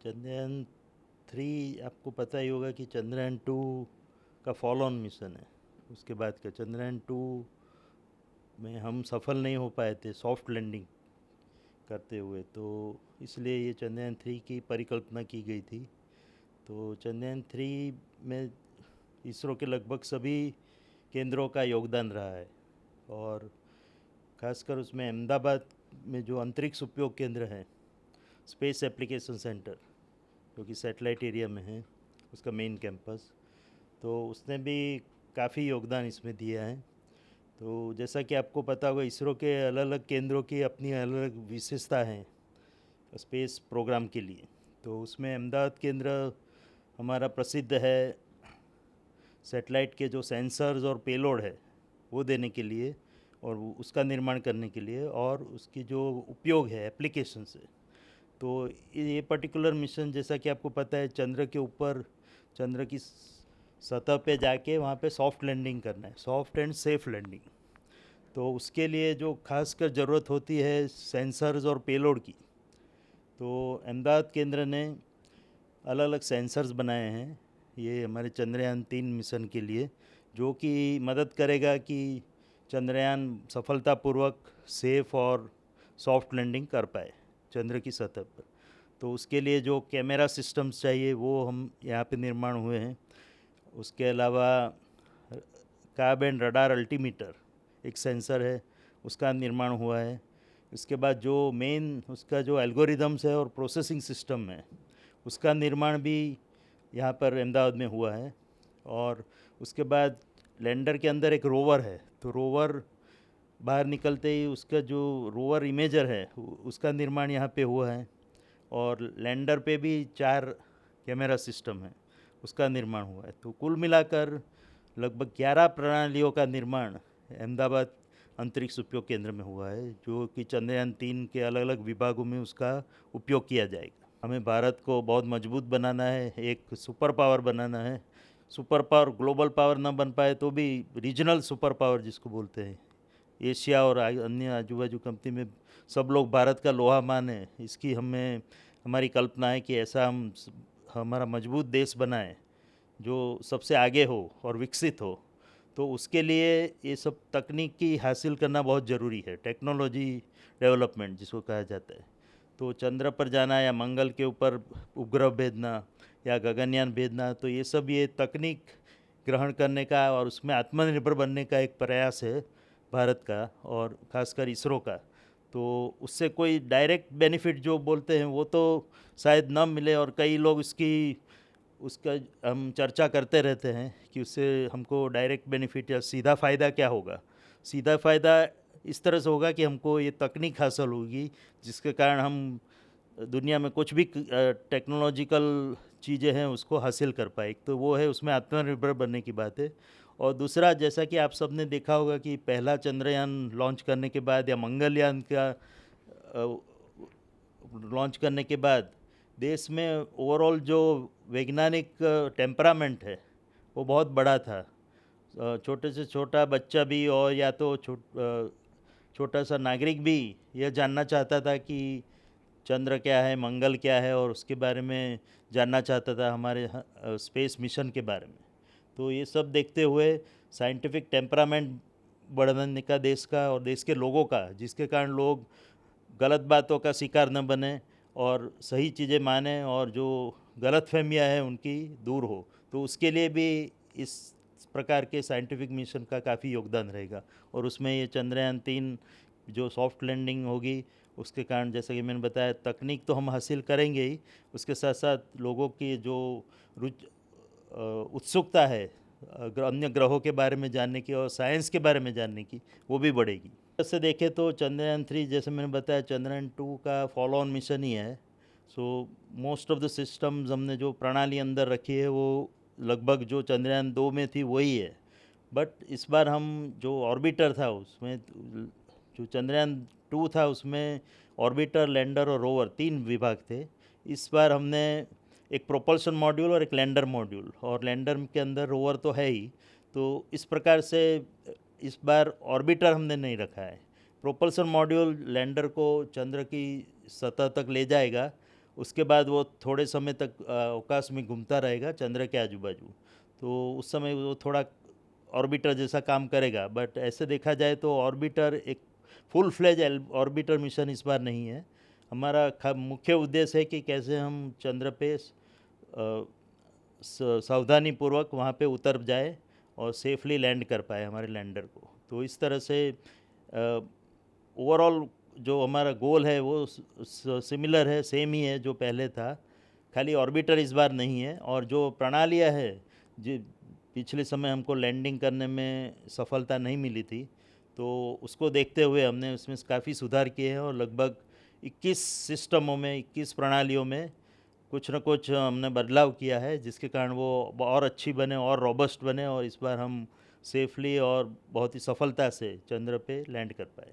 चंद्रयान 3 आपको पता ही होगा कि चंद्रयान 2 का फॉलो ऑन मिशन है। उसके बाद का चंद्रयान 2 में हम सफल नहीं हो पाए थे सॉफ्ट लैंडिंग करते हुए, तो इसलिए ये चंद्रयान 3 की परिकल्पना की गई थी। तो चंद्रयान 3 में इसरो के लगभग सभी केंद्रों का योगदान रहा है, और खासकर उसमें अहमदाबाद में जो अंतरिक्ष उपयोग केंद्र है, स्पेस एप्लीकेशन सेंटर, जो कि सैटेलाइट एरिया में है, उसका मेन कैंपस, तो उसने भी काफ़ी योगदान इसमें दिया है। तो जैसा कि आपको पता होगा, इसरो के अलग अलग केंद्रों की अपनी अलग अलग विशेषता हैं स्पेस प्रोग्राम के लिए। तो उसमें अहमदाबाद केंद्र हमारा प्रसिद्ध है सैटेलाइट के जो सेंसर्स और पेलोड है वो देने के लिए, और उसका निर्माण करने के लिए, और उसकी जो उपयोग है एप्लीकेशन से। तो ये पर्टिकुलर मिशन, जैसा कि आपको पता है, चंद्र के ऊपर, चंद्र की सतह पे जाके वहाँ पे सॉफ्ट लैंडिंग करना है, सॉफ्ट एंड सेफ लैंडिंग। तो उसके लिए जो खासकर ज़रूरत होती है सेंसर्स और पेलोड की, तो अहमदाबाद केंद्र ने अलग अलग सेंसर्स बनाए हैं ये हमारे चंद्रयान 3 मिशन के लिए, जो कि मदद करेगा कि चंद्रयान सफलतापूर्वक सेफ और सॉफ्ट लैंडिंग कर पाए चंद्र की सतह पर। तो उसके लिए जो कैमरा सिस्टम्स चाहिए वो हम यहाँ पे निर्माण हुए हैं। उसके अलावा काब एंड रडार अल्टीमीटर एक सेंसर है, उसका निर्माण हुआ है। इसके बाद जो मेन उसका जो एल्गोरिदम्स है और प्रोसेसिंग सिस्टम है, उसका निर्माण भी यहाँ पर अहमदाबाद में हुआ है। और उसके बाद लैंडर के अंदर एक रोवर है, तो रोवर बाहर निकलते ही उसका जो रोवर इमेजर है उसका निर्माण यहाँ पे हुआ है। और लैंडर पे भी 4 कैमरा सिस्टम है, उसका निर्माण हुआ है। तो कुल मिलाकर लगभग 11 प्रणालियों का निर्माण अहमदाबाद अंतरिक्ष उपयोग केंद्र में हुआ है, जो कि चंद्रयान 3 के अलग अलग विभागों में उसका उपयोग किया जाएगा। हमें भारत को बहुत मजबूत बनाना है, एक सुपर पावर बनाना है। सुपर पावर ग्लोबल पावर ना बन पाए तो भी रीजनल सुपर पावर जिसको बोलते हैं, एशिया और अन्य आजू बाजू कंपनी में सब लोग भारत का लोहा माने, इसकी हमें हमारी कल्पना है कि ऐसा हम हमारा मजबूत देश बनाएं जो सबसे आगे हो और विकसित हो। तो उसके लिए ये सब तकनीकी हासिल करना बहुत ज़रूरी है, टेक्नोलॉजी डेवलपमेंट जिसको कहा जाता है। तो चंद्र पर जाना या मंगल के ऊपर उपग्रह भेजना या गगनयान भेजना, तो ये सब ये तकनीक ग्रहण करने का और उसमें आत्मनिर्भर बनने का एक प्रयास है भारत का, और ख़ासकर इसरो का। तो उससे कोई डायरेक्ट बेनिफिट जो बोलते हैं वो तो शायद न मिले, और कई लोग उसका हम चर्चा करते रहते हैं कि उससे हमको डायरेक्ट बेनिफिट या सीधा फ़ायदा क्या होगा। सीधा फ़ायदा इस तरह से होगा कि हमको ये तकनीक हासिल होगी जिसके कारण हम दुनिया में कुछ भी टेक्नोलॉजिकल चीज़ें हैं उसको हासिल कर पाए। एक तो वो है, उसमें आत्मनिर्भर बनने की बात है। और दूसरा, जैसा कि आप सब ने देखा होगा कि पहला चंद्रयान लॉन्च करने के बाद या मंगलयान का लॉन्च करने के बाद देश में ओवरऑल जो वैज्ञानिक टेम्परामेंट है वो बहुत बड़ा था। छोटे से छोटा बच्चा भी, और या तो छोटा सा नागरिक भी यह जानना चाहता था कि चंद्र क्या है, मंगल क्या है, और उसके बारे में जानना चाहता था, हमारे स्पेस मिशन के बारे में। तो ये सब देखते हुए साइंटिफिक टेम्परामेंट बढ़ने का देश का और देश के लोगों का, जिसके कारण लोग गलत बातों का शिकार न बने और सही चीज़ें माने, और जो गलत फहमियाँ हैं उनकी दूर हो, तो उसके लिए भी इस प्रकार के साइंटिफिक मिशन का काफ़ी योगदान रहेगा। और उसमें ये चंद्रयान 3 जो सॉफ्ट लैंडिंग होगी, उसके कारण जैसा कि मैंने बताया तकनीक तो हम हासिल करेंगे ही, उसके साथ साथ लोगों की जो उत्सुकता है अन्य ग्रहों के बारे में जानने की और साइंस के बारे में जानने की, वो भी बढ़ेगी। ऐसे देखें तो चंद्रयान 3, जैसे मैंने बताया, चंद्रयान 2 का फॉलो ऑन मिशन ही है। So most of the systems हमने जो प्रणाली अंदर रखी है वो लगभग जो चंद्रयान 2 में थी वही है। बट इस बार हम जो ऑर्बिटर था उसमें, जो चंद्रयान 2 था उसमें ऑर्बिटर, लैंडर और रोवर 3 विभाग थे। इस बार हमने एक प्रोपल्शन मॉड्यूल और एक लैंडर मॉड्यूल, और लैंडर के अंदर रोवर तो है ही। तो इस प्रकार से इस बार ऑर्बिटर हमने नहीं रखा है। प्रोपल्सन मॉड्यूल लैंडर को चंद्र की सतह तक ले जाएगा, उसके बाद वो थोड़े समय तक अवकाश में घूमता रहेगा चंद्र के आजू बाजू। तो उस समय वो थोड़ा ऑर्बिटर जैसा काम करेगा, बट ऐसे देखा जाए तो ऑर्बिटर एक फुल फ्लेज ऑर्बिटर मिशन इस बार नहीं है। हमारा मुख्य उद्देश्य है कि कैसे हम चंद्र पे सावधानी पूर्वक वहाँ पे उतर जाए और सेफली लैंड कर पाए हमारे लैंडर को। तो इस तरह से ओवरऑल जो हमारा गोल है वो सिमिलर है, सेम ही है जो पहले था, खाली ऑर्बिटर इस बार नहीं है। और जो प्रणालियाँ है, जो पिछले समय हमको लैंडिंग करने में सफलता नहीं मिली थी, तो उसको देखते हुए हमने उसमें काफ़ी सुधार किए हैं और लगभग 21 सिस्टमों में, 21 प्रणालियों में कुछ न कुछ हमने बदलाव किया है, जिसके कारण वो और अच्छी बने और रोबस्ट बने और इस बार हम सेफली और बहुत ही सफलता से चंद्र पे लैंड कर पाए।